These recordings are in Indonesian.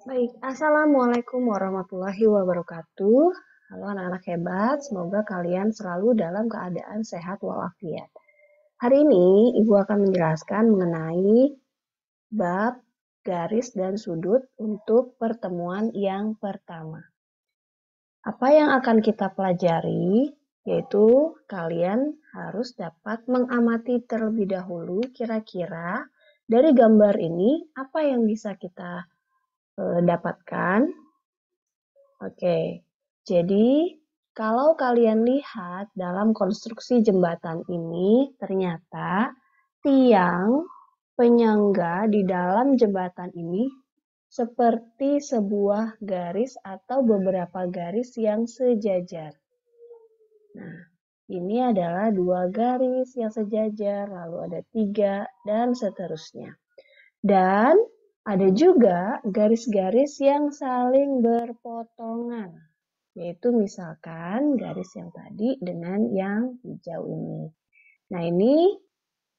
Baik, Assalamualaikum warahmatullahi wabarakatuh. Halo anak-anak hebat, semoga kalian selalu dalam keadaan sehat walafiat. Hari ini Ibu akan menjelaskan mengenai bab garis dan sudut untuk pertemuan yang pertama. Apa yang akan kita pelajari, yaitu kalian harus dapat mengamati terlebih dahulu kira-kira dari gambar ini apa yang bisa kita dapatkan. Oke, jadi kalau kalian lihat dalam konstruksi jembatan ini, ternyata tiang penyangga di dalam jembatan ini seperti sebuah garis atau beberapa garis yang sejajar. Nah, ini adalah dua garis yang sejajar, lalu ada tiga, dan seterusnya. Dan ada juga garis-garis yang saling berpotongan, yaitu misalkan garis yang tadi dengan yang hijau ini. Nah, ini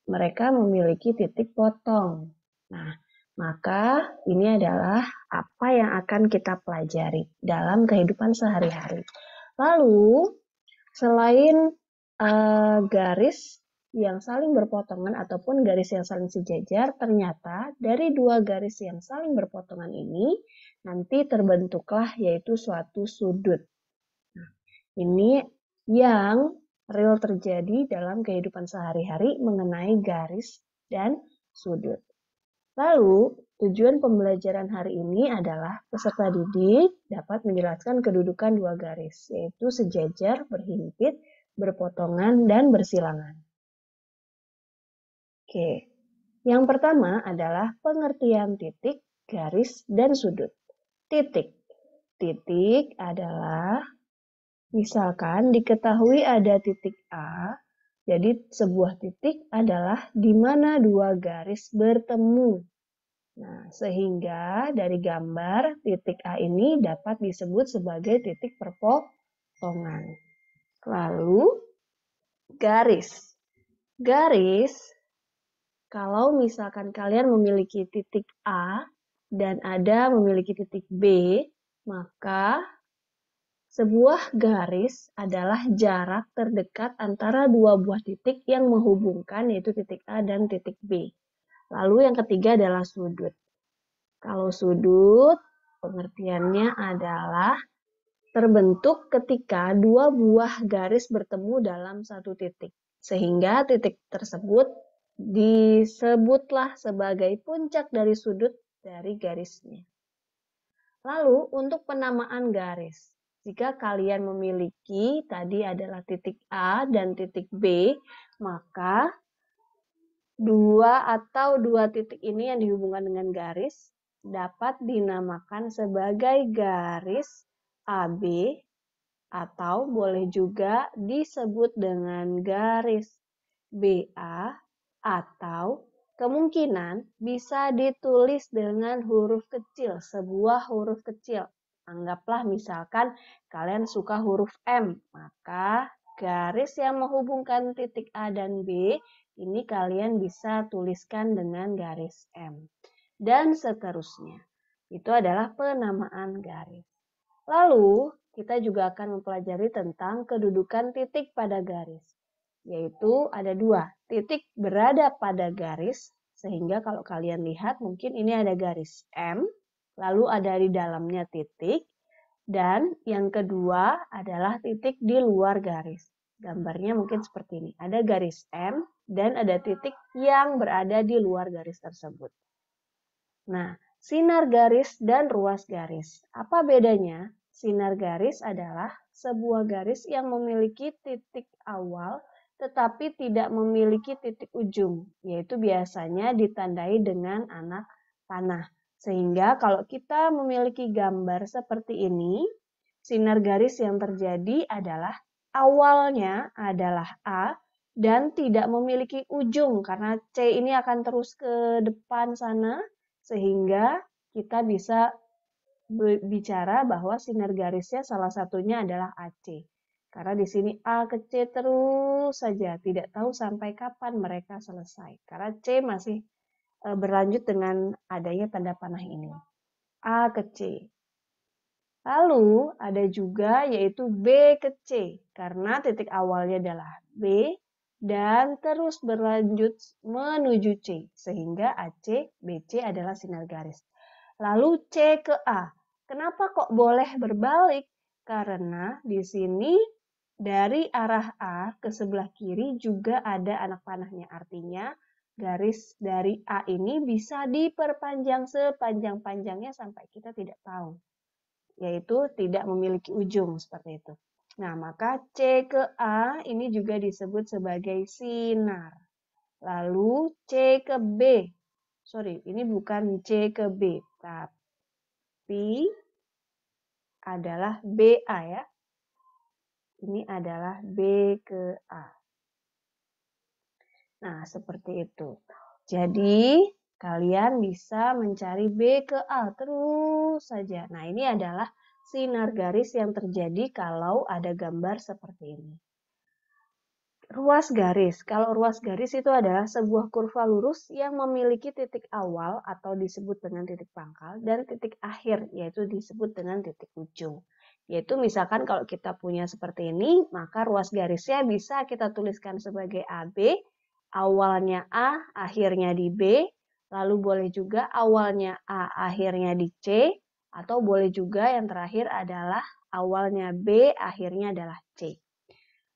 mereka memiliki titik potong. Nah, maka ini adalah apa yang akan kita pelajari dalam kehidupan sehari-hari. Lalu, selain garis yang saling berpotongan ataupun garis yang saling sejajar, ternyata dari dua garis yang saling berpotongan ini nanti terbentuklah yaitu suatu sudut. Nah, ini yang real terjadi dalam kehidupan sehari-hari mengenai garis dan sudut. Lalu, tujuan pembelajaran hari ini adalah peserta didik dapat menjelaskan kedudukan dua garis, yaitu sejajar, berhimpit, berpotongan, dan bersilangan. Oke, yang pertama adalah pengertian titik, garis, dan sudut. Titik. Titik adalah, misalkan diketahui ada titik A, jadi sebuah titik adalah di mana dua garis bertemu. Nah, sehingga dari gambar titik A ini dapat disebut sebagai titik perpotongan. Lalu, garis. Garis, kalau misalkan kalian memiliki titik A dan ada memiliki titik B, maka sebuah garis adalah jarak terdekat antara dua buah titik yang menghubungkan, yaitu titik A dan titik B. Lalu yang ketiga adalah sudut. Kalau sudut, pengertiannya adalah terbentuk ketika dua buah garis bertemu dalam satu titik. Sehingga titik tersebut disebutlah sebagai puncak dari sudut dari garisnya. Lalu untuk penamaan garis. Jika kalian memiliki tadi adalah titik A dan titik B, maka dua titik ini yang dihubungkan dengan garis dapat dinamakan sebagai garis AB atau boleh juga disebut dengan garis BA atau kemungkinan bisa ditulis dengan huruf kecil, sebuah huruf kecil. Anggaplah misalkan kalian suka huruf M, maka garis yang menghubungkan titik A dan B ini kalian bisa tuliskan dengan garis M. Dan seterusnya. Itu adalah penamaan garis. Lalu, kita juga akan mempelajari tentang kedudukan titik pada garis. Yaitu ada dua, titik berada pada garis, sehingga kalau kalian lihat mungkin ini ada garis M, lalu ada di dalamnya titik, dan yang kedua adalah titik di luar garis. Gambarnya mungkin seperti ini, ada garis M dan ada titik yang berada di luar garis tersebut. Nah, sinar garis dan ruas garis. Apa bedanya? Sinar garis adalah sebuah garis yang memiliki titik awal tetapi tidak memiliki titik ujung, yaitu biasanya ditandai dengan anak panah. Sehingga kalau kita memiliki gambar seperti ini, sinar garis yang terjadi adalah awalnya adalah A dan tidak memiliki ujung karena C ini akan terus ke depan sana sehingga kita bisa bicara bahwa sinar garisnya salah satunya adalah AC. Karena di sini A ke C terus saja, tidak tahu sampai kapan mereka selesai. Karena C masih berlanjut dengan adanya tanda panah ini. A ke C. Lalu ada juga yaitu B ke C, karena titik awalnya adalah B dan terus berlanjut menuju C, sehingga AC, BC adalah sinar garis. Lalu C ke A. Kenapa kok boleh berbalik? Karena di sini dari arah A ke sebelah kiri juga ada anak panahnya. Artinya garis dari A ini bisa diperpanjang sepanjang-panjangnya sampai kita tidak tahu, yaitu tidak memiliki ujung seperti itu. Nah, maka C ke A ini juga disebut sebagai sinar. Lalu C ke B. Sorry, ini bukan C ke B, tapi adalah BA ya. Ini adalah B ke A. Nah, seperti itu. Jadi, kalian bisa mencari B ke A terus saja. Nah, ini adalah sinar garis yang terjadi kalau ada gambar seperti ini. Ruas garis. Kalau ruas garis itu adalah sebuah kurva lurus yang memiliki titik awal atau disebut dengan titik pangkal dan titik akhir, yaitu disebut dengan titik ujung. Yaitu misalkan kalau kita punya seperti ini, maka ruas garisnya bisa kita tuliskan sebagai AB, awalnya A, akhirnya di B, lalu boleh juga awalnya A, akhirnya di C, atau boleh juga yang terakhir adalah awalnya B, akhirnya adalah C.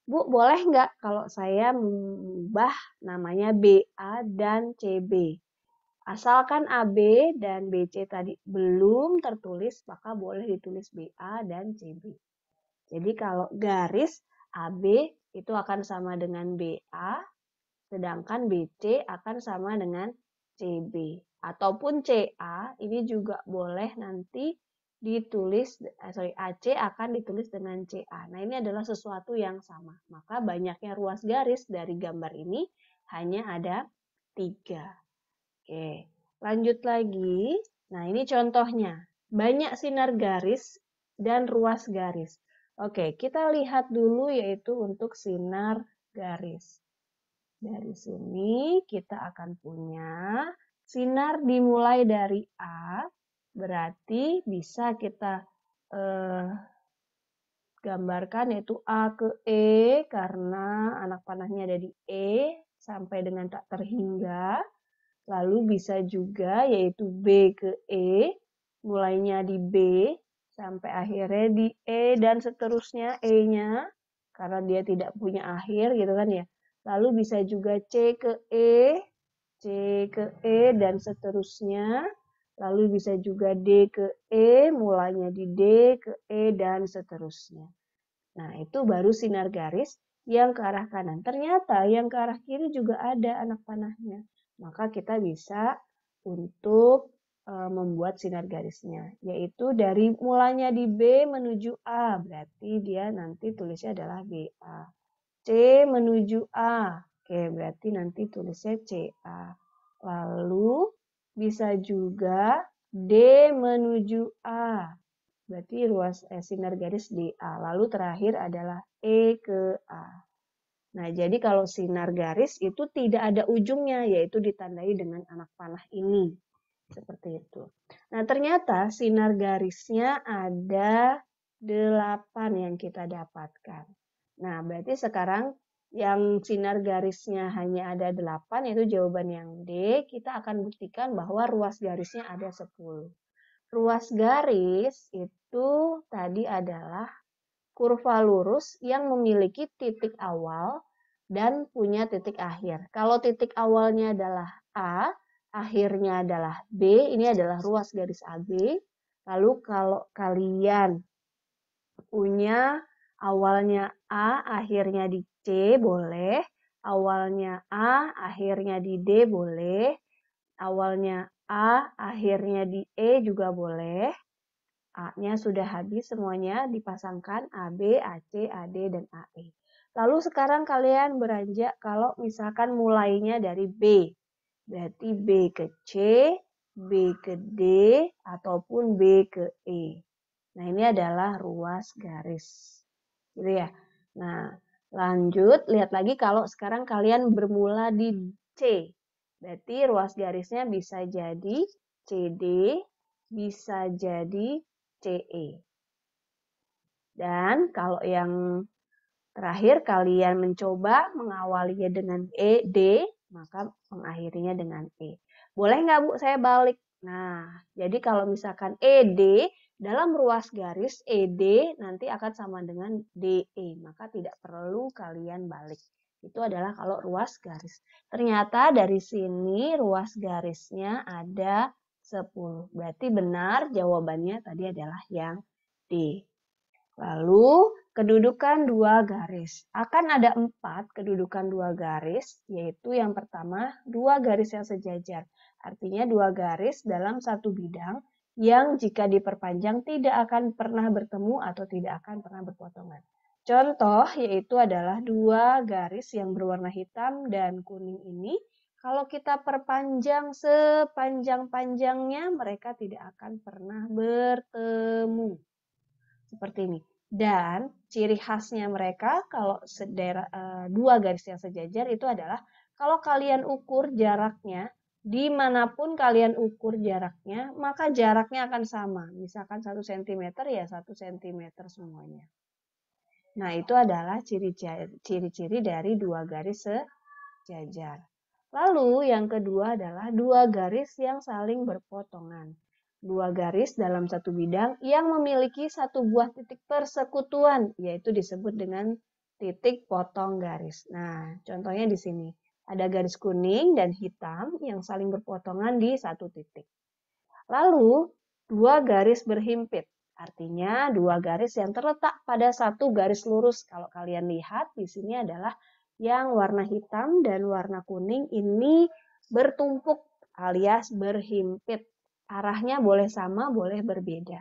Bu, boleh nggak kalau saya mengubah namanya BA dan CB? Asalkan AB dan BC tadi belum tertulis, maka boleh ditulis BA dan CB. Jadi kalau garis AB itu akan sama dengan BA, sedangkan BC akan sama dengan CB. Ataupun CA, ini juga boleh nanti ditulis, AC akan ditulis dengan CA. Nah, ini adalah sesuatu yang sama. Maka banyaknya ruas garis dari gambar ini hanya ada 3. Oke, lanjut lagi. Nah, ini contohnya. Banyak sinar garis dan ruas garis. Oke, kita lihat dulu yaitu untuk sinar garis. Dari sini kita akan punya sinar dimulai dari A, berarti bisa kita gambarkan yaitu A ke E karena anak panahnya ada di E sampai dengan tak terhingga. Lalu bisa juga yaitu B ke E, mulainya di B sampai akhirnya di E dan seterusnya E-nya karena dia tidak punya akhir gitu kan ya. Lalu bisa juga C ke E, C ke E dan seterusnya. Lalu bisa juga D ke E, mulainya di D ke E dan seterusnya. Nah, itu baru sinar garis yang ke arah kanan. Ternyata yang ke arah kiri juga ada anak panahnya. Maka kita bisa untuk membuat sinar garisnya, yaitu dari mulanya di B menuju A, berarti dia nanti tulisnya adalah BA. C menuju A, oke, berarti nanti tulisnya CA. Lalu bisa juga D menuju A, berarti ruas sinar garis di A. Lalu terakhir adalah E ke A. Nah, jadi kalau sinar garis itu tidak ada ujungnya, yaitu ditandai dengan anak panah ini. Seperti itu. Nah, ternyata sinar garisnya ada 8 yang kita dapatkan. Nah, berarti sekarang yang sinar garisnya hanya ada 8, yaitu jawaban yang D. Kita akan buktikan bahwa ruas garisnya ada 10. Ruas garis itu tadi adalah kurva lurus yang memiliki titik awal dan punya titik akhir. Kalau titik awalnya adalah A, akhirnya adalah B, ini adalah ruas garis AB. Lalu kalau kalian punya awalnya A, akhirnya di C, boleh. Awalnya A, akhirnya di D, boleh. Awalnya A, akhirnya di E juga boleh. A-nya sudah habis semuanya dipasangkan AB, AC, AD, dan AE. Lalu sekarang kalian beranjak kalau misalkan mulainya dari B. Berarti B ke C, B ke D, ataupun B ke E. Nah, ini adalah ruas garis. Gitu ya. Nah, lanjut lihat lagi kalau sekarang kalian bermula di C. Berarti ruas garisnya bisa jadi CD, bisa jadi CE. Dan kalau yang terakhir kalian mencoba mengawalinya dengan D, maka mengakhirinya dengan E. Boleh nggak Bu saya balik? Nah, jadi kalau misalkan ED dalam ruas garis ED nanti akan sama dengan DE, maka tidak perlu kalian balik. Itu adalah kalau ruas garis. Ternyata dari sini ruas garisnya ada 10. Berarti benar jawabannya tadi adalah yang D. Lalu, kedudukan dua garis. Akan ada 4 kedudukan dua garis, yaitu yang pertama, dua garis yang sejajar. Artinya dua garis dalam satu bidang yang jika diperpanjang tidak akan pernah bertemu atau tidak akan pernah berpotongan. Contoh yaitu adalah dua garis yang berwarna hitam dan kuning ini. Kalau kita perpanjang sepanjang-panjangnya, mereka tidak akan pernah bertemu. Seperti ini. Dan ciri khasnya mereka kalau dua garis yang sejajar itu adalah kalau kalian ukur jaraknya, dimanapun kalian ukur jaraknya, maka jaraknya akan sama. Misalkan 1 cm ya 1 cm semuanya. Nah, itu adalah ciri-ciri dari dua garis sejajar. Lalu yang kedua adalah dua garis yang saling berpotongan. Dua garis dalam satu bidang yang memiliki satu buah titik persekutuan, yaitu disebut dengan titik potong garis. Nah, contohnya di sini. Ada garis kuning dan hitam yang saling berpotongan di satu titik. Lalu, dua garis berhimpit. Artinya, dua garis yang terletak pada satu garis lurus. Kalau kalian lihat, di sini adalah yang warna hitam dan warna kuning ini bertumpuk alias berhimpit. Arahnya boleh sama, boleh berbeda.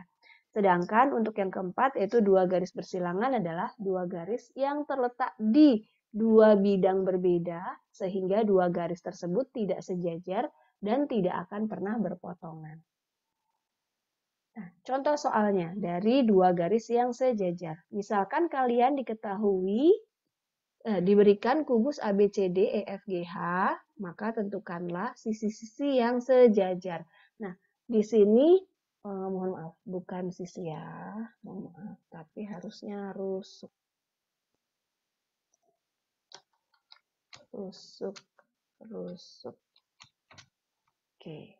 Sedangkan untuk yang keempat yaitu dua garis bersilangan adalah dua garis yang terletak di dua bidang berbeda sehingga dua garis tersebut tidak sejajar dan tidak akan pernah berpotongan. Nah, contoh soalnya dari dua garis yang sejajar. Misalkan kalian diberikan kubus ABCD EFGH, maka tentukanlah sisi-sisi yang sejajar. Nah, di sini mohon maaf, bukan sisi ya, mohon maaf, tapi harusnya rusuk. Rusuk. Oke.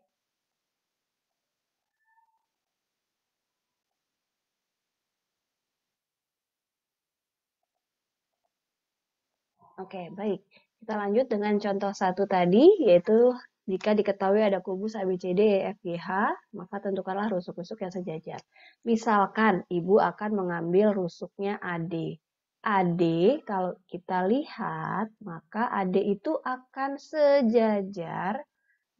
Oke, baik. Kita lanjut dengan contoh satu tadi, yaitu jika diketahui ada kubus ABCD, EFGH, maka tentukanlah rusuk-rusuk yang sejajar. Misalkan ibu akan mengambil rusuknya AD. AD, kalau kita lihat, maka AD itu akan sejajar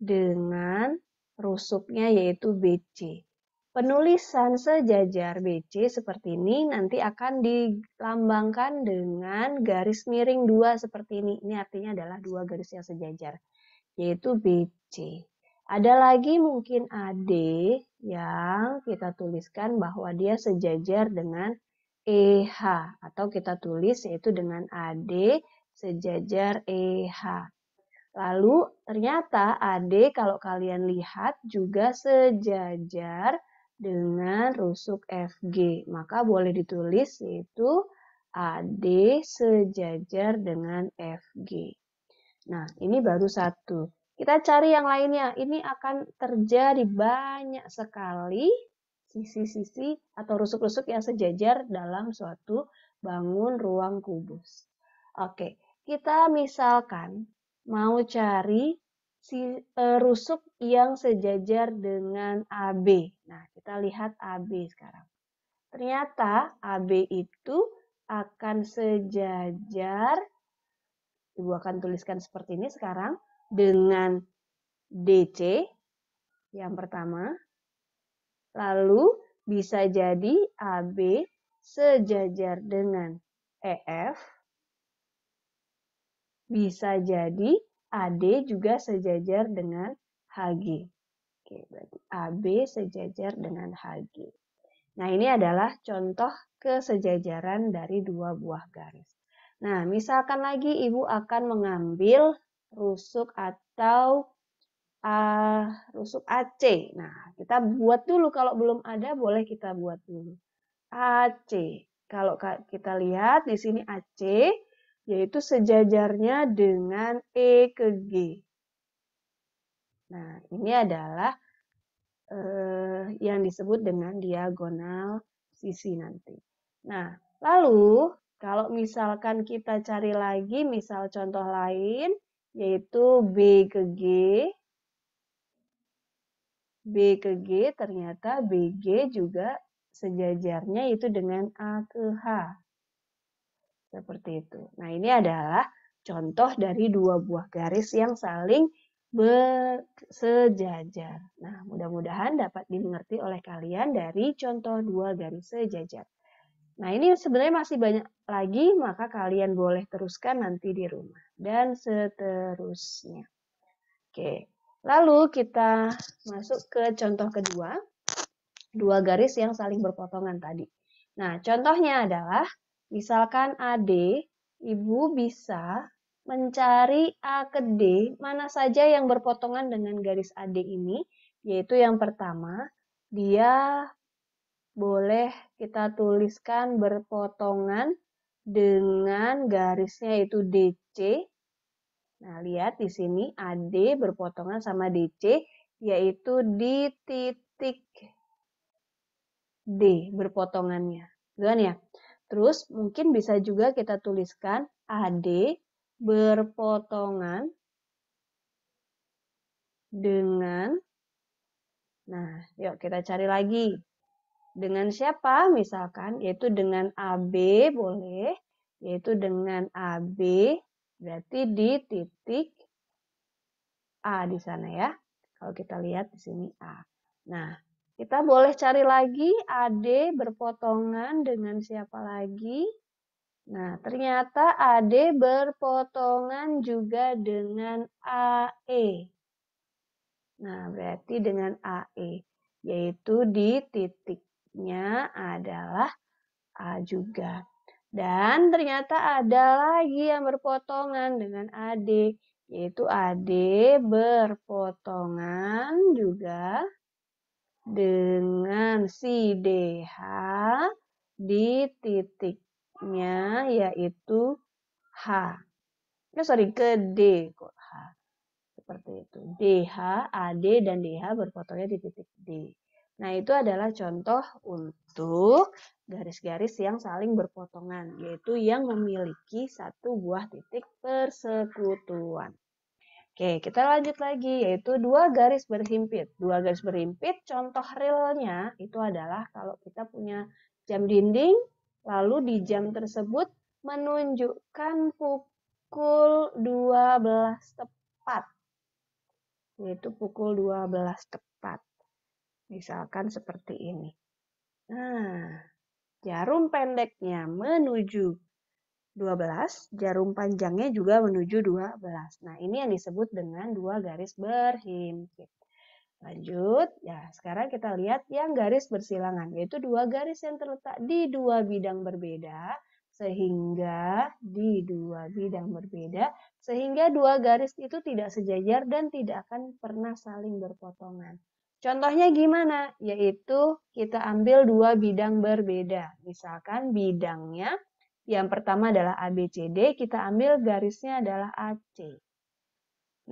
dengan rusuknya yaitu BC. Penulisan sejajar BC seperti ini nanti akan dilambangkan dengan garis miring 2 seperti ini. Ini artinya adalah dua garis yang sejajar, yaitu BC. Ada lagi mungkin AD yang kita tuliskan bahwa dia sejajar dengan EH. Atau kita tulis yaitu dengan AD sejajar EH. Lalu ternyata AD kalau kalian lihat juga sejajar dengan rusuk FG. Maka boleh ditulis yaitu AD sejajar dengan FG. Nah, ini baru satu. Kita cari yang lainnya. Ini akan terjadi banyak sekali sisi-sisi atau rusuk-rusuk yang sejajar dalam suatu bangun ruang kubus. Oke, kita misalkan mau cari rusuk yang sejajar dengan AB. Nah, kita lihat AB sekarang. Ternyata AB itu akan sejajar, Ibu akan tuliskan seperti ini sekarang, dengan DC yang pertama. Lalu bisa jadi AB sejajar dengan EF. Bisa jadi AD juga sejajar dengan HG. Oke, berarti AB sejajar dengan HG. Nah, ini adalah contoh kesejajaran dari dua buah garis. Nah, misalkan lagi Ibu akan mengambil rusuk atau rusuk AC. Nah, kita buat dulu, kalau belum ada boleh kita buat dulu. AC. Kalau kita lihat di sini AC, yaitu sejajarnya dengan E ke G. Nah, ini adalah yang disebut dengan diagonal sisi nanti. Nah, lalu kalau misalkan kita cari lagi, misal contoh lain, yaitu B ke G. B ke G, ternyata BG juga sejajarnya itu dengan A ke H. Seperti itu. Nah, ini adalah contoh dari dua buah garis yang saling bersejajar. Nah, mudah-mudahan dapat dimengerti oleh kalian dari contoh dua garis sejajar. Nah, ini sebenarnya masih banyak lagi, maka kalian boleh teruskan nanti di rumah. Dan seterusnya. Oke, lalu kita masuk ke contoh kedua. Dua garis yang saling berpotongan tadi. Nah, contohnya adalah, misalkan AD, Ibu bisa mencari A ke D, mana saja yang berpotongan dengan garis AD ini, yaitu yang pertama, dia boleh kita tuliskan berpotongan dengan garisnya yaitu DC. Nah, lihat di sini AD berpotongan sama DC, yaitu di titik D berpotongannya. Kan ya? Terus mungkin bisa juga kita tuliskan AD berpotongan dengan, nah yuk kita cari lagi. Dengan siapa? Misalkan, yaitu dengan AB boleh, yaitu dengan AB, berarti di titik A di sana ya. Kalau kita lihat di sini A. Nah, kita boleh cari lagi AD berpotongan dengan siapa lagi? Nah, ternyata AD berpotongan juga dengan AE. Nah, berarti dengan AE, yaitu di titiknya adalah A juga. Dan ternyata ada lagi yang berpotongan dengan AD, yaitu AD berpotongan juga dengan si DH di titiknya yaitu H. Ke D kok H. Seperti itu. DH, AD, dan DH berpotongannya di titik D. Nah, itu adalah contoh untuk garis-garis yang saling berpotongan, yaitu yang memiliki satu buah titik persekutuan. Oke, kita lanjut lagi, yaitu dua garis berhimpit. Dua garis berhimpit, contoh realnya itu adalah kalau kita punya jam dinding, lalu di jam tersebut menunjukkan pukul 12 tepat. Yaitu pukul 12 tepat. Misalkan seperti ini. Nah, jarum pendeknya menuju 12, jarum panjangnya juga menuju 12. Nah, ini yang disebut dengan dua garis berhimpit. Lanjut, ya sekarang kita lihat yang garis bersilangan, yaitu dua garis yang terletak di dua bidang berbeda, sehingga dua garis itu tidak sejajar dan tidak akan pernah saling berpotongan. Contohnya gimana? Yaitu kita ambil dua bidang berbeda. Misalkan bidangnya yang pertama adalah ABCD, kita ambil garisnya adalah AC.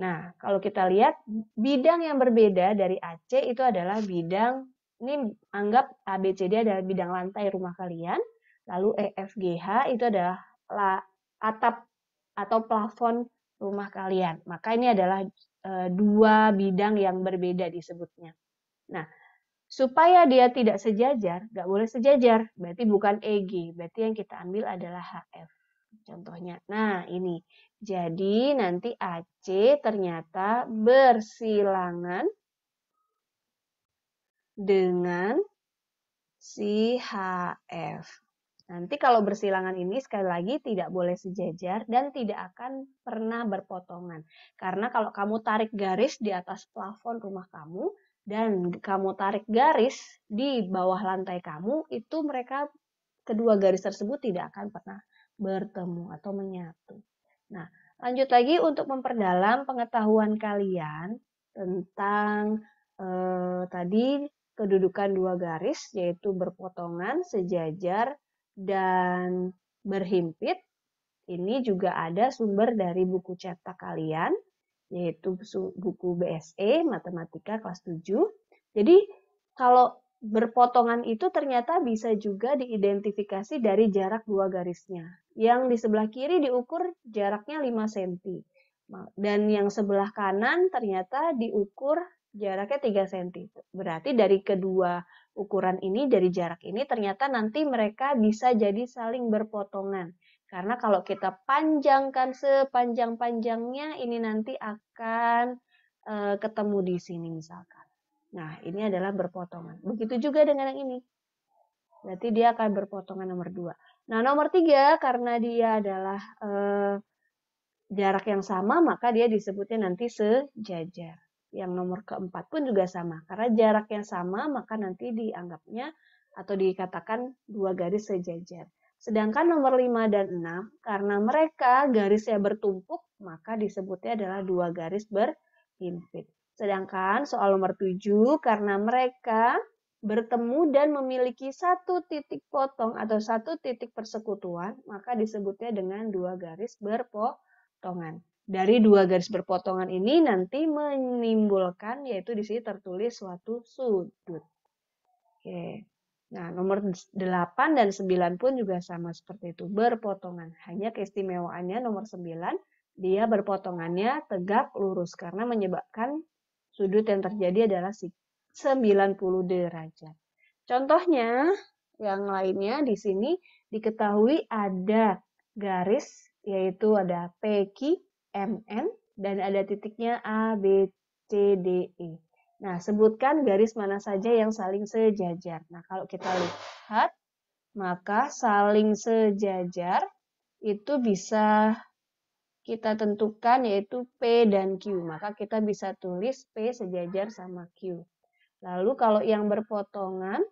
Nah, kalau kita lihat bidang yang berbeda dari AC itu adalah bidang, ini anggap ABCD adalah bidang lantai rumah kalian, lalu EFGH itu adalah atap atau plafon rumah kalian. Maka ini adalah dua bidang yang berbeda disebutnya. Nah, supaya dia tidak sejajar, nggak boleh sejajar, berarti bukan EG, berarti yang kita ambil adalah HF. Contohnya, nah ini. Jadi nanti AC ternyata bersilangan dengan si HF. Nanti kalau bersilangan ini sekali lagi tidak boleh sejajar dan tidak akan pernah berpotongan. Karena kalau kamu tarik garis di atas plafon rumah kamu, dan kamu tarik garis di bawah lantai kamu, itu mereka kedua garis tersebut tidak akan pernah bertemu atau menyatu. Nah, lanjut lagi untuk memperdalam pengetahuan kalian. tentang tadi kedudukan dua garis, yaitu berpotongan, sejajar, dan berhimpit. Ini juga ada sumber dari buku cetak kalian, yaitu buku BSE Matematika kelas 7. Jadi kalau berpotongan itu ternyata bisa juga diidentifikasi dari jarak dua garisnya. Yang di sebelah kiri diukur jaraknya 5 cm. Dan yang sebelah kanan ternyata diukur jaraknya 3 cm. Berarti dari kedua ukuran ini, dari jarak ini, ternyata nanti mereka bisa jadi saling berpotongan. Karena kalau kita panjangkan sepanjang-panjangnya, ini nanti akan ketemu di sini misalkan. Nah, ini adalah berpotongan. Begitu juga dengan yang ini. Berarti dia akan berpotongan nomor 2. Nah, nomor 3, karena dia adalah jarak yang sama, maka dia disebutnya nanti sejajar. Yang nomor keempat pun juga sama. Karena jarak yang sama, maka nanti dianggapnya atau dikatakan dua garis sejajar. Sedangkan nomor 5 dan 6, karena mereka garisnya bertumpuk, maka disebutnya adalah dua garis berhimpit. Sedangkan soal nomor 7, karena mereka bertemu dan memiliki satu titik potong atau satu titik persekutuan, maka disebutnya dengan dua garis berpotongan. Dari dua garis berpotongan ini nanti menimbulkan, yaitu di sini tertulis suatu sudut. Oke. Nah, nomor 8 dan 9 pun juga sama seperti itu, berpotongan. Hanya keistimewaannya nomor 9, dia berpotongannya tegak lurus karena menyebabkan sudut yang terjadi adalah 90 derajat. Contohnya, yang lainnya di sini diketahui ada garis, yaitu ada PQ, MN, dan ada titiknya A, B, C, D, E. Nah, sebutkan garis mana saja yang saling sejajar. Nah, kalau kita lihat, maka saling sejajar itu bisa kita tentukan yaitu P dan Q. Maka kita bisa tulis P sejajar sama Q. Lalu kalau yang berpotongan,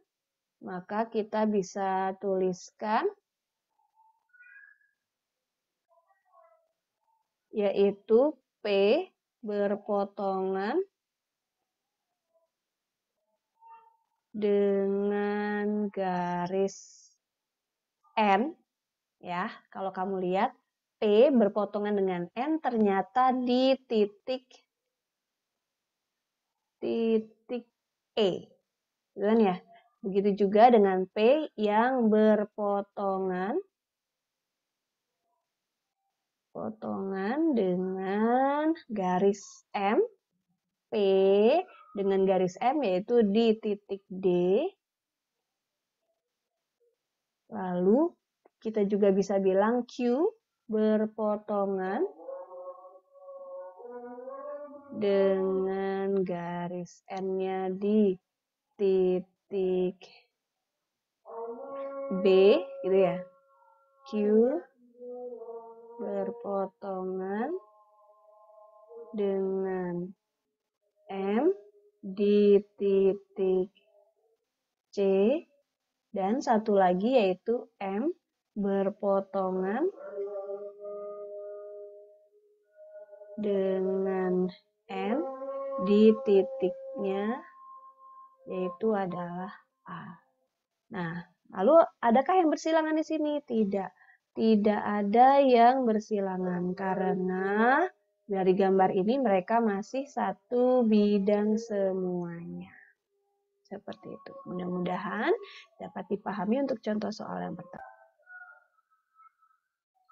maka kita bisa tuliskan yaitu P berpotongan dengan garis N, ya. Kalau kamu lihat, P berpotongan dengan N ternyata di titik E. Kan ya? Begitu juga dengan P yang berpotongan dengan garis M. P dengan garis M yaitu di titik D. Lalu kita juga bisa bilang Q berpotongan dengan garis N-nya di titik B, gitu ya. Q berpotongan dengan M di titik C, dan satu lagi yaitu M berpotongan dengan N di titiknya yaitu adalah A. Nah, lalu adakah yang bersilangan di sini? Tidak. Tidak ada yang bersilangan karena dari gambar ini mereka masih satu bidang semuanya. Seperti itu. Mudah-mudahan dapat dipahami untuk contoh soal yang pertama.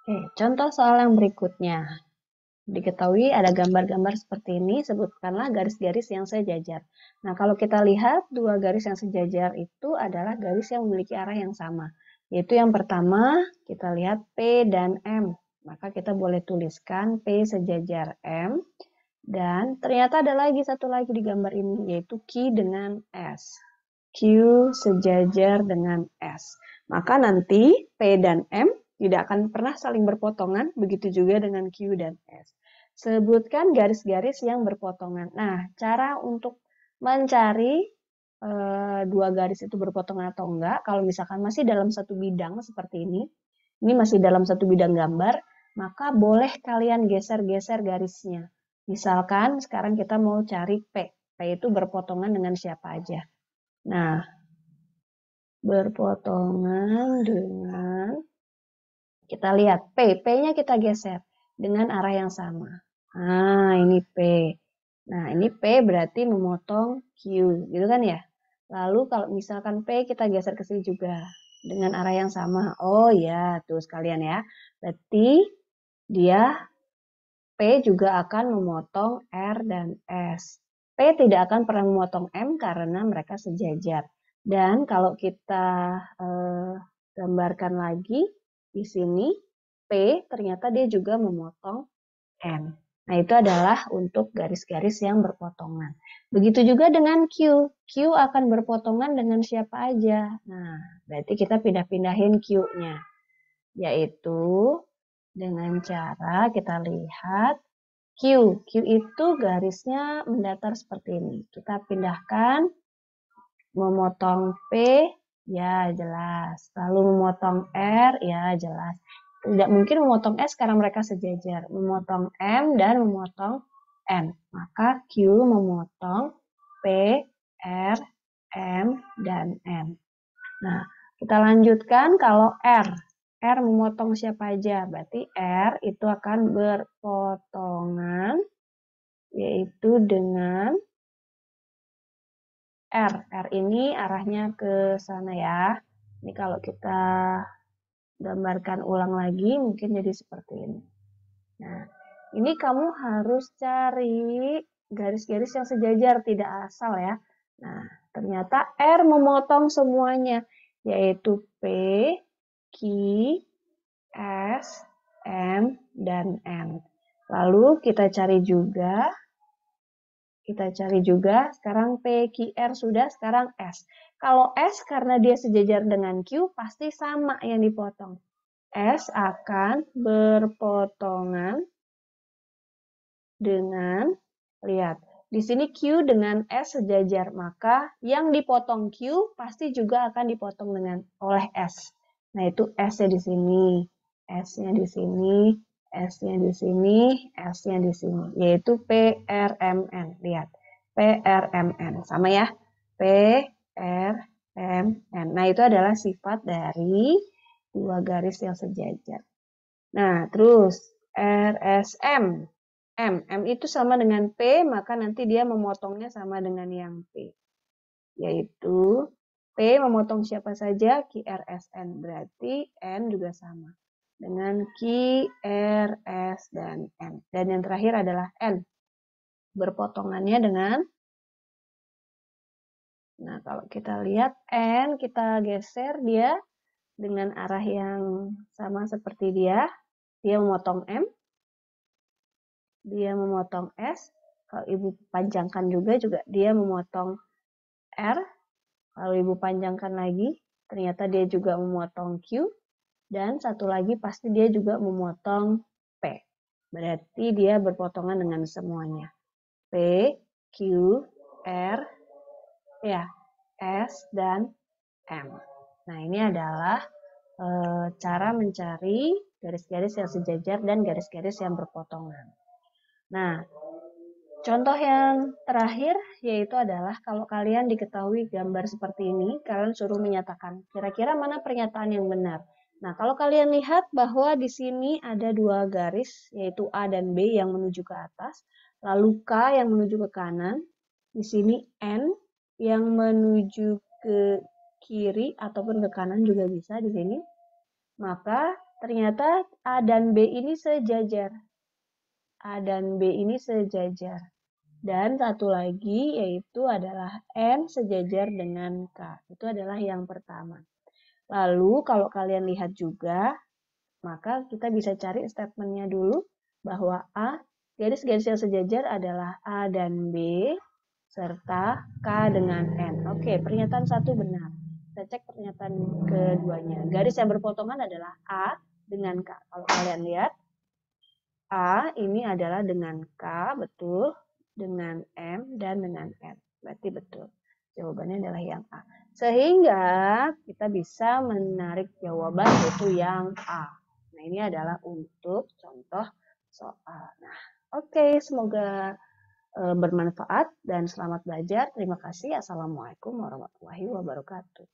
Oke, contoh soal yang berikutnya. Diketahui ada gambar-gambar seperti ini, sebutkanlah garis-garis yang sejajar. Nah, kalau kita lihat dua garis yang sejajar itu adalah garis yang memiliki arah yang sama. Yaitu yang pertama, kita lihat P dan M. Maka kita boleh tuliskan P sejajar M. Dan ternyata ada lagi satu lagi di gambar ini, yaitu Q dengan S. Q sejajar dengan S. Maka nanti P dan M tidak akan pernah saling berpotongan, begitu juga dengan Q dan S. Sebutkan garis-garis yang berpotongan. Nah, cara untuk mencari dua garis itu berpotongan atau enggak, kalau misalkan masih dalam satu bidang seperti ini masih dalam satu bidang gambar, maka boleh kalian geser-geser garisnya. Misalkan sekarang kita mau cari P. P itu berpotongan dengan siapa aja. Nah, berpotongan dengan, kita lihat P. P-nya kita geser dengan arah yang sama. Nah, ini P. Nah, ini P berarti memotong Q, gitu kan ya? Lalu kalau misalkan P kita geser ke sini juga dengan arah yang sama. Oh ya, tuh sekalian ya. Berarti dia P juga akan memotong R dan S. P tidak akan pernah memotong M karena mereka sejajar. Dan kalau kita gambarkan lagi di sini, P ternyata dia juga memotong M. Nah, itu adalah untuk garis-garis yang berpotongan. Begitu juga dengan Q. Q akan berpotongan dengan siapa aja. Nah, berarti kita pindah-pindahin Q-nya. Yaitu dengan cara kita lihat Q. Q itu garisnya mendatar seperti ini. Kita pindahkan, memotong P, ya jelas. Lalu memotong R, ya jelas. Tidak mungkin memotong S karena mereka sejajar. Memotong M dan memotong N. Maka Q memotong P, R, M, dan N. Nah, kita lanjutkan kalau R. R memotong siapa aja? Berarti R itu akan berpotongan yaitu dengan R. R ini arahnya ke sana ya. Ini kalau kita gambarkan ulang lagi mungkin jadi seperti ini. Nah, ini kamu harus cari garis-garis yang sejajar, tidak asal ya. Nah, ternyata R memotong semuanya, yaitu P, Q, S, M, dan N. Lalu kita cari juga sekarang P, Q, R sudah, sekarang S. Kalau S karena dia sejajar dengan Q, pasti sama yang dipotong. S akan berpotongan dengan, lihat, di sini Q dengan S sejajar, maka yang dipotong Q pasti juga akan dipotong oleh S. Nah, itu S-nya di sini, S-nya di sini, S-nya di sini, S-nya di sini, yaitu P, R, M, N. Lihat, P, R, M, N. Sama ya, P, R, M, N. Nah, itu adalah sifat dari dua garis yang sejajar. Nah, terus R, S, M. M itu sama dengan P, maka nanti dia memotongnya sama dengan yang P. Yaitu P memotong siapa saja? Q, R, S, N. Berarti N juga sama. Dengan Q, R, S, dan N. Dan yang terakhir adalah N. Berpotongannya dengan, nah kalau kita lihat N, kita geser dia dengan arah yang sama seperti dia. Dia memotong M. Dia memotong S. Kalau ibu panjangkan juga dia memotong R. Lalu ibu panjangkan lagi, ternyata dia juga memotong Q. Dan satu lagi pasti dia juga memotong P. Berarti dia berpotongan dengan semuanya. P, Q, R, ya, S, dan M. Nah, ini adalah cara mencari garis-garis yang sejajar dan garis-garis yang berpotongan. Nah, contoh yang terakhir yaitu adalah kalau kalian diketahui gambar seperti ini, kalian suruh menyatakan kira-kira mana pernyataan yang benar. Nah, kalau kalian lihat bahwa di sini ada dua garis yaitu A dan B yang menuju ke atas, lalu K yang menuju ke kanan, di sini N yang menuju ke kiri ataupun ke kanan juga bisa di sini. Maka ternyata A dan B ini sejajar. A dan B ini sejajar. Dan satu lagi yaitu adalah N sejajar dengan K. Itu adalah yang pertama. Lalu kalau kalian lihat juga, maka kita bisa cari statementnya dulu bahwa A, garis-garis yang sejajar adalah A dan B, serta K dengan N. Oke, pernyataan satu benar. Kita cek pernyataan keduanya. Garis yang berpotongan adalah A dengan K. Kalau kalian lihat, A ini adalah dengan K, betul. Dengan M dan dengan N. Berarti betul. Jawabannya adalah yang A. Sehingga kita bisa menarik jawaban yaitu yang A. Nah, ini adalah untuk contoh soal. Nah, oke. Oke, semoga bermanfaat dan selamat belajar. Terima kasih. Assalamualaikum warahmatullahi wabarakatuh.